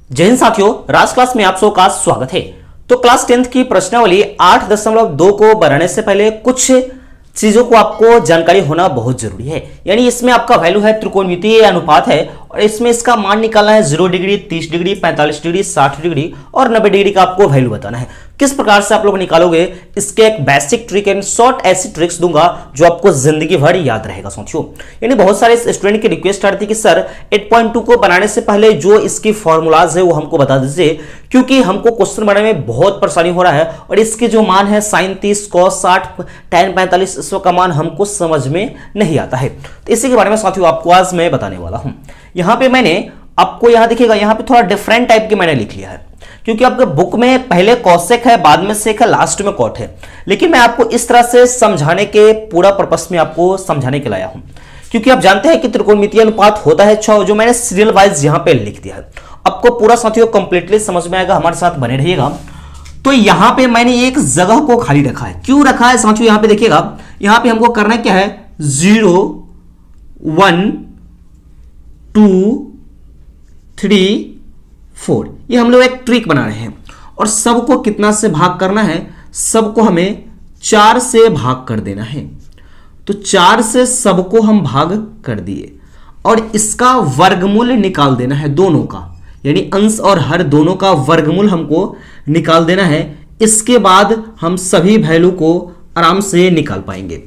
जय हिंद साथियों, राज क्लास में आप सबका का स्वागत है। तो क्लास 10th की प्रश्नावली 8.2 को बनाने से पहले कुछ चीजों को आपको जानकारी होना बहुत जरूरी है। यानी इसमें आपका वैल्यू है त्रिकोणमितीय अनुपात है और इसमें इसका मान निकालना है 0 डिग्री, 30 डिग्री, 45 डिग्री, 60 डिग्री और 90 डिग्री का आपको वैल्यू बताना है। किस प्रकार से आप लोग निकालोगे, इसके एक बेसिक ट्रिक एंड शॉर्ट ऐसी ट्रिक्स दूंगा जो आपको जिंदगी भर याद रहेगा साथियों। यानी बहुत सारे स्टूडेंट की रिक्वेस्ट आ रही थी कि सर 8.2 को बनाने से पहले जो इसकी फॉर्मूलाज है वो हमको बता दीजिए, क्योंकि हमको क्वेश्चन बनाने में बहुत परेशानी हो रहा है और इसके जो मान है sin 30, cos 60, tan 45 इस का मान हमको समझ में नहीं आता है। तो इसी के बारे में साथियों आपको आज मैं बताने वाला हूं। यहां पे मैंने आपको यहां देखिएगा, यहां पे थोड़ा डिफरेंट टाइप के मैंने लिख लिया है, क्योंकि आपके बुक में पहले कॉसेक है, बाद में सेक है, लास्ट में कॉट है। लेकिन मैं आपको इस तरह से समझाने के पूरा पर्पस में आपको समझाने के लाया हूं, क्योंकि आप जानते हैं कि त्रिकोणमितीय अनुपात होता है 6, जो मैंने सीरियल वाइज यहां पे लिख दिया है। आपको पूरा साथियों कंप्लीटली समझ में आएगा, हमारे साथ बने रहिएगा। तो यहां पे मैंने एक जगह को खाली रखा है। क्यों रखा है साथियों, यहां पे देखिएगा, यहां पे हमको करना क्या है, 0 1 2 3 4, ये हम लोग एक ट्रिक बना रहे हैं। और सबको कितना से भाग करना है, सबको हमें 4 से भाग कर देना है। तो 4 से सबको हम भाग कर दिए और इसका वर्गमूल निकाल देना है दोनों का, यानी अंश और हर दोनों का वर्गमूल हमको निकाल देना है। इसके बाद हम सभी वैल्यू को आराम से निकाल पाएंगे।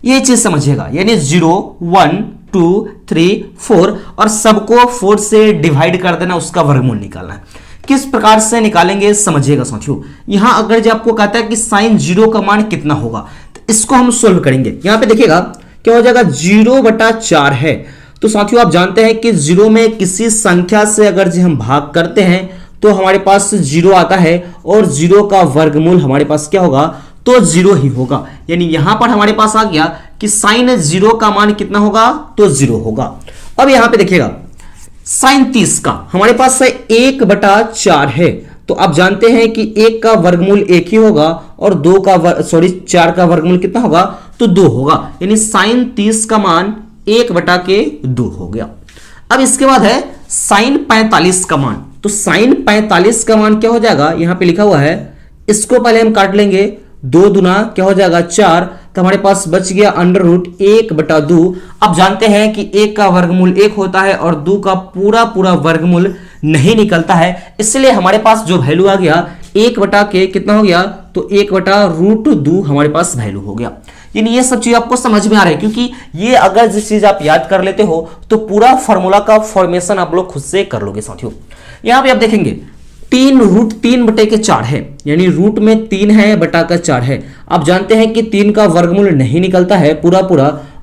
ये चीज समझिएगा, यानी 0 1 2 3 4 और सबको 4 से डिवाइड कर देना, उसका वर्गमूल निकालना है। किस प्रकार से निकालेंगे समझिएगा साथियों। यहां अगर जो आपको कहता है कि sin 0 का मान कितना होगा, तो इसको हम सोल्व करेंगे। यहां पे देखिएगा क्या हो जाएगा, 0/4 है। तो साथियों आप जानते हैं कि 0 में किसी संख्या से अगर जो हम भाग करते हैं तो हमारे पास 0 आता है और 0 का वर्गमूल हमारे पास क्या होगा, तो 0 ही होगा। यानी यहां पर हमारे पास आ गया कि sin 0 का मान कितना होगा, तो 0 होगा। अब यहां पे देखिएगा sin 30 का हमारे पास 1/4 है। तो आप जानते हैं कि 1 का वर्गमूल 1 ही होगा और 4 का वर्गमूल कितना होगा, तो 2 होगा। यानी sin 30 का मान 1/2 हो गया। अब इसके बाद है sin 45 का मान। तो sin 45 का मान क्या हो जाएगा, यहां पे लिखा हुआ है, इसको पहले हम काट लेंगे, 2 दूना क्या हो जाएगा 4, तो हमारे पास बच गया √1/2। अब जानते हैं कि 1 का वर्गमूल 1 होता है और 2 का पूरा वर्गमूल नहीं निकलता है, इसलिए हमारे पास जो वैल्यू आ गया 1/के कितना हो गया, तो 1/√2 हमारे पास वैल्यू हो गया। यानी ये सब चीज आपको समझ में आ रहा है, क्योंकि ये अगर जिस चीज आप याद कर लेते हो तो पूरा फॉर्मूला का फॉर्मेशन आप लोग खुद से कर लोगे साथियों। यहां पे आप देखेंगे 3√3/4 है, यानी रूट में 3 है, बटा का 4 है। आप जानते हैं कि 3 का वर्गमूल नहीं निकलता है पूरा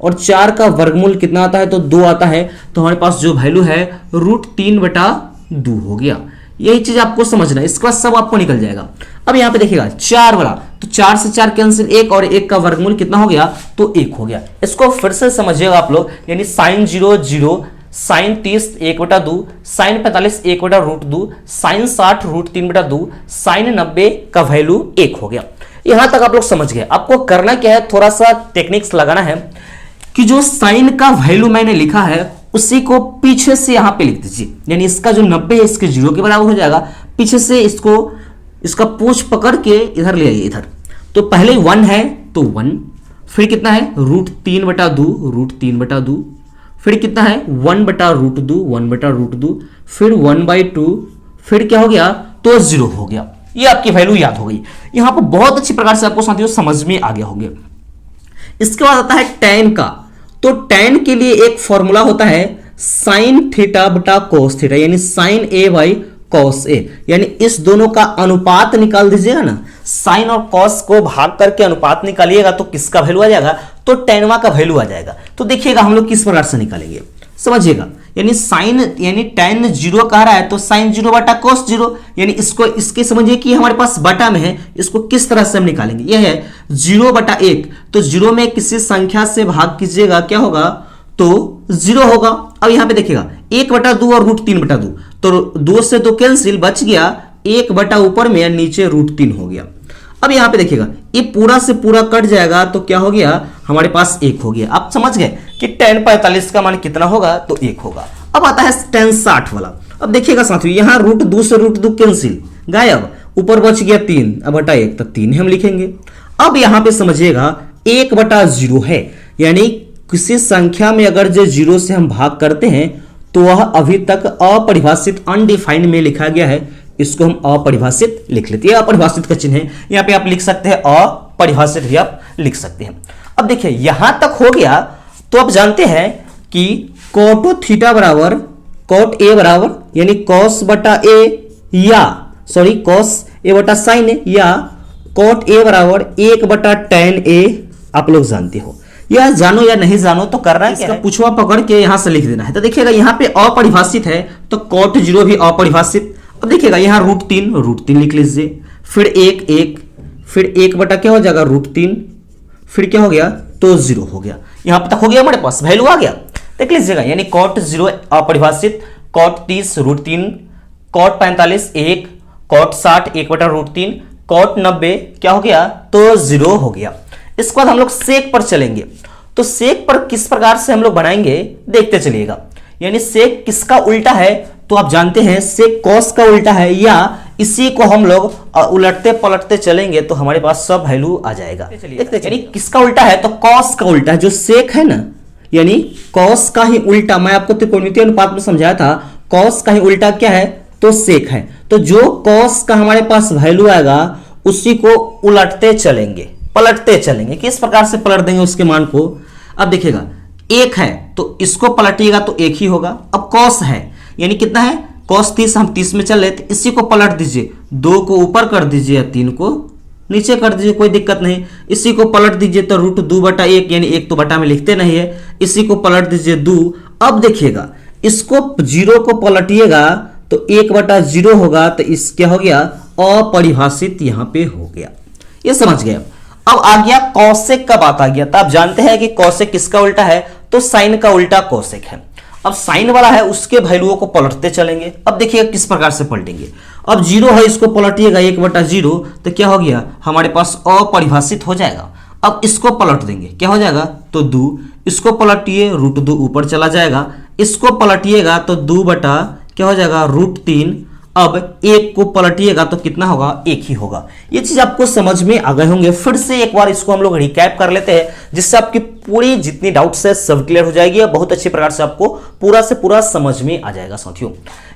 और 4 का वर्गमूल कितना आता है, तो 2 आता है। तो हमारे पास जो वैल्यू है √3/2 हो गया। यही चीज आपको समझना है, इसके बाद सब आपको निकल जाएगा। अब यहां पे देखिएगा 4 वाला, तो 4 से 4 कैंसिल, 1 और 1 का वर्गमूल कितना हो गया, तो 1 हो गया। इसको फिर से समझिएगा आप लोग, यानी sin 0 0, sin 30 1/2, sin 45 1/√2, sin 60 √3/2, sin 90 का वैल्यू 1 हो गया। यहां तक आप लोग समझ गए। आपको करना क्या है, थोड़ा सा टेक्निक्स लगाना है कि जो sin का वैल्यू मैंने लिखा है उसी को पीछे से यहां पे लिख दीजिए। यानी इसका जो 90 है इसके 0 के बराबर हो जाएगा, पीछे से इसका पूंछ पकड़ के इधर ले आइए इधर। तो पहले 1 है तो 1, फिर कितना है √3/2, फिर कितना है 1/√2, 1/√2, फिर 1/2, फिर क्या हो गया, तो 0 हो गया। ये आपकी वैल्यू याद हो गई। यहां पर बहुत अच्छी प्रकार से आपको साथियों समझ में आ गया होंगे। इसके बाद आता है tan का। तो tan के लिए एक फॉर्मूला होता है sin θ/cos θ, यानी sin A/cos A। यानी इस दोनों का अनुपात निकाल दीजिएगा ना, sin और cos को भाग करके अनुपात निकालिएगा तो किसका वैल्यू आ जाएगा, तो tan का वैल्यू आ जाएगा। तो देखिएगा हम लोग किस प्रकार से निकालेंगे, समझिएगा। यानी tan 0 कह रहा है तो sin 0/cos 0, यानी इसके समझिए कि हमारे पास बटा में है, इसको किस तरह से हम निकालेंगे। यह है 0/1, तो 0 में किसी संख्या से भाग कीजिएगा, क्या होगा, तो 0 होगा। अब यहां पे देखिएगा 1/2 और √3/2, तो 2 से 2 कैंसिल, बच गया 1 ऊपर में, नीचे √3 हो गया। अब यहां पे देखिएगा ये पूरा से पूरा कट जाएगा, तो क्या हो गया, हमारे पास 1 हो गया। आप समझ गए कि tan 45 का मान कितना होगा, तो 1 होगा। अब आता है tan 60 वाला। अब देखिएगा साथियों, यहाँ √2 से √2 कैंसिल, गायब, ऊपर बच गया 3 अब बटा 1, तो 3 हम लिखेंगे। अब यहाँ पे समझिएगा 1/0 है, यानी किसी संख्या में अगर जो 0 से हम भाग करते हैं तो वह अभी तक अपरिभाषित अनडिफाइंड में लिखा गया है, इसको हम अपरिभाषित लिख लेते हैं। अपरिभाषित का चिन्ह है, यहाँ पे आप लिख सकते हैं अपरिभाषित भी आप लिख सकते हैं। अब देखिए यहां तक हो गया, तो अब जानते हैं कि cot थीटा बराबर cot a बराबर यानी cos बटा a या cos a बटा sin a या cot a बराबर 1/tan a आप लोग जानते हो, या जानो या नहीं जानो तो करना है इसका पुछवा पकड़ के यहां से लिख देना है। तो देखिएगा यहां पे अपरिभाषित है तो cot 0 भी अपरिभाषित। अब देखिएगा यहां √3 लिख लीजिए, फिर 1 फिर 1 बटा क्या हो जाएगा √3, फिर क्या हो गया तो 0 हो गया। यहां तक हो गया, हमारे पास वैल्यू आ गया, देख लीजिएगा, यानी cot 0 अपरिभाषित, cot 30 √3, cot 45 1, cot 60 1/√3, cot 90 क्या हो गया तो 0 हो गया। इसके बाद हम लोग सेक पर चलेंगे, तो सेक पर किस प्रकार से हम लोग बनाएंगे देखते चलिएगा। यानी सेक किसका उल्टा है, तो आप जानते हैं सेक कॉस का उल्टा है, या इसी को हम लोग उलटते पलटते चलेंगे तो हमारे पास सब वैल्यू आ जाएगा। यानी किसका उल्टा है, तो कॉस का उल्टा है, जो सेक है ना, यानी कॉस का ही उल्टा, मैं आपको त्रिकोणमितीय अनुपात में समझाया था, कॉस का ही उल्टा क्या है तो सेक है। तो जो कॉस का हमारे पास वैल्यू आएगा उसी को उलटते चलेंगे, पलटते चलेंगे। किस प्रकार से पलट देंगे उसके मान को, अब देखिएगा 1 है तो इसको पलटिएगा तो 1 ही होगा। अब कॉस है यानी कितना है cos 30, हम 30 में चल रहे थे, इसी को पलट दीजिए, 2 को ऊपर कर दीजिए, 3 को नीचे कर दीजिए, कोई दिक्कत नहीं। इसी को पलट दीजिए तो √2/1 यानी 1 तो बटा में लिखते नहीं है, इसी को पलट दीजिए 2। अब देखिएगा इसको 0 को पलटिएगा तो 1/0 होगा, तो इस क्या हो गया अपरिभाषित यहाँ पे हो गया, ये समझ गए। अब आ गया कॉसेक का बात आ गया, तो आप जानते हैं कि कॉसेक किसका उल्टा है, तो साइन का उल्टा कॉसेक है। अब साइन वाला है उसके वैल्यूओं को पलटते चलेंगे। अब देखिएगा किस प्रकार से पलटेंगे, अब 0 है इसको पलटिएगा 1/0 तो क्या हो गया हमारे पास अपरिभाषित हो जाएगा। अब इसको पलट देंगे क्या हो जाएगा तो 2, इसको पलटिए √2 ऊपर चला जाएगा, इसको पलटिएगा तो 2 बटा क्या हो जाएगा √3। अब 1 को पलटिएगा तो कितना होगा 1 ही होगा। ये चीज आपको समझ में आ गए होंगे। फिर से एक बार इसको हम लोग रिकैप कर लेते हैं, जिससे आपकी पूरी जितनी डाउट्स है सब क्लियर हो जाएगी और बहुत अच्छी प्रकार से आपको पूरा से पूरा समझ में आ जाएगा। साथियों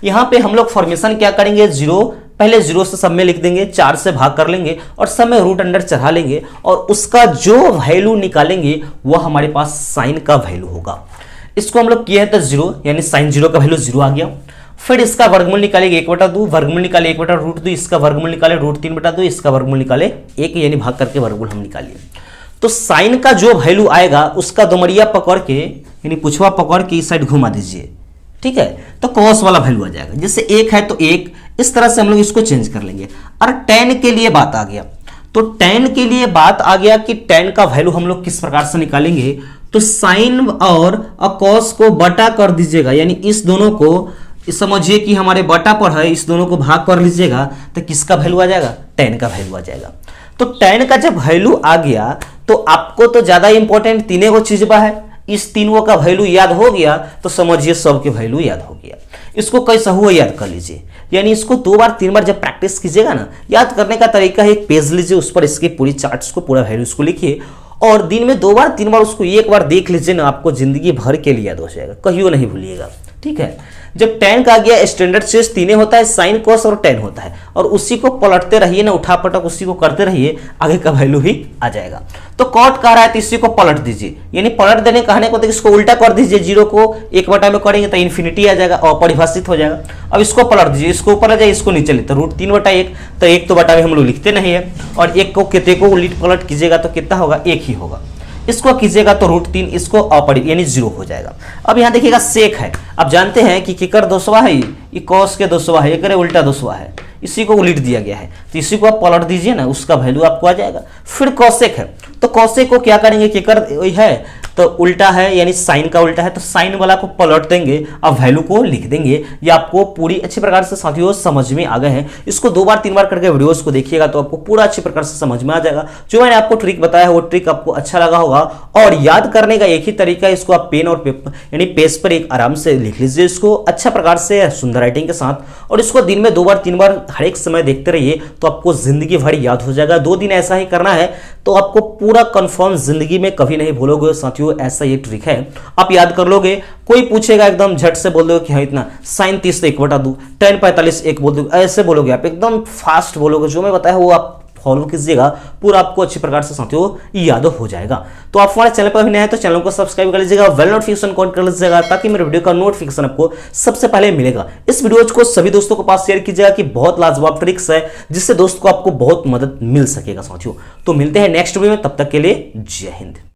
यहाँ पे हम लोग फॉर्मेशन क्या करेंगे, 0 पहले 0 से सब में लिख देंगे, 4 से भाग कर लेंगे और सब में रूट अंडर चढ़ा लेंगे और उसका जो वैल्यू निकालेंगे वह हमारे पास साइन का वैल्यू होगा। इसको हम लोग किए हैं तो 0 यानी साइन 0 का वैल्यू 0 आ गया। फिर इसका वर्गमूल निकालेंगे 1/2, वर्गमूल निकाले 1/√2, इसका वर्गमूल निकाले √3/2, इसका वर्गमूल निकाले 1 यानी भाग करके वर्गमूल हम निकालिए। तो साइन का जो वैल्यू आएगा उसका दोमरिया पकड़ के यानी पुछवा पकड़ के इस साइड घुमा दीजिए, ठीक है, तो कॉस वाला वैल्यू आ जाएगा। जैसे 1 है तो 1, इस तरह से हम लोग इसको चेंज कर लेंगे। और tan के लिए बात आ गया, तो tan के लिए बात आ गया कि tan का वैल्यू हम लोग किस प्रकार से निकालेंगे, तो साइन और कॉस को बटा कर दीजिएगा, यानी इस दोनों को समझिए कि हमारे बटा पर है, इस दोनों को भाग कर लीजिएगा तो किसका वैल्यू आ जाएगा tan का वैल्यू आ जाएगा। तो tan का जब वैल्यू आ गया तो आपको तो ज्यादा इंपॉर्टेंट तीनों को चीज बा है, इस तीनों का वैल्यू याद हो गया तो समझिए सबके वैल्यू याद हो गया। इसको कैसा हुआ याद कर लीजिए, यानी इसको 2 बार 3 बार जब प्रैक्टिस कीजिएगा ना, याद करने का तरीका है एक पेज लीजिए, उस पर इसकी पूरी चार्ट्स को पूरा वैल्यूज को लिखिए और दिन में 2 बार 3 बार उसको एक बार देख लीजिए ना, आपको जिंदगी भर के लिए याद हो जाएगा, कहियो नहीं भूलिएगा, ठीक है। जब tan का आ गया स्टैंडर्ड चेंज तीनों होता है, साइन कॉस और tan होता है और उसी को पलटते रहिए ना, उठा पटक उसी को करते रहिए, आगे का वैल्यू ही आ जाएगा। तो कॉट कह रहा है तो इसी को पलट दीजिए, यानी पलट देने कहने को तो इसको उल्टा कर दीजिए, 0 को 1/में करेंगे तो इन्फिनिटी आ जाएगा, अपरिभाषित हो जाएगा। अब इसको पलट दीजिए, इसको ऊपर आ जाए इसको नीचे ले, तो √3/1, तो 1 तो बटा में हम लोग लिखते नहीं है और 1 को कितने को उलट पलट कीजिएगा तो कितना होगा 1 ही होगा। इसको कीजिएगा तो √3, इसको अपरिभाषित यानी 0 हो जाएगा। अब यहाँ देखिएगा सेक है, आप जानते हैं कि केकर दोसवा है, ये कॉस के दोसवा है, एक उल्टा दोसवा है, इसी को उलट दिया गया है, तो इसी को आप पलट दीजिए ना, उसका वैल्यू आपको आ जाएगा। फिर कॉसेक है, तो कॉसेक को क्या करेंगे, केकर है तो उल्टा है यानी साइन का उल्टा है, तो साइन वाला को पलट देंगे, अब वैल्यू को लिख देंगे। ये आपको पूरी अच्छी प्रकार से साथियों समझ में आ गए हैं। इसको 2 बार 3 बार करके वीडियोस को देखिएगा तो आपको पूरा अच्छी प्रकार से समझ में आ जाएगा। जो मैंने आपको ट्रिक बताया है वो ट्रिक आपको अच्छा लगा होगा। और याद करने का एक ही तरीका है, इसको आप पेन और पेपर यानी पेज पर एक आराम से लिख लीजिए इसको अच्छा प्रकार से सुंदर राइटिंग के साथ, और इसको दिन में 2 बार 3 बार हर एक समय देखते रहिए तो आपको जिंदगी भर याद हो जाएगा। 2 दिन ऐसा ही करना है तो आपको पूरा कंफर्म जिंदगी में कभी नहीं भूलोगे साथियों। ऐसा ये ट्रिक है, आप याद कर लोगे। कोई पूछेगा एकदम झट से बोल दोगे कि हाँ इतना sin 30 1 बटा 2, tan 45 1 बोल दोगे, ऐसे बोलोगे आप एकदम फास्ट बोलोगे। जो मैं बताया वो आप फॉलो कीजिएगा, पूरा आपको अच्छी प्रकार से साथियों याद हो जाएगा। तो आप हमारे चैनल पर भी नए हैं तो चैनल को सब्सक्राइब कर लीजिएगा, बेल नोटिफिकेशन ऑन कर लीजिएगा ताकि मेरे वीडियो का नोटिफिकेशन आपको सबसे पहले मिलेगा। इस वीडियो को सभी दोस्तों के पास शेयर कीजिएगा कि बहुत लाजवाब ट्रिक्स है जिससे दोस्त को आपको बहुत मदद मिल सकेगा साथियों। तो मिलते हैं नेक्स्ट वीडियो में, तब तक के लिए जय हिंद।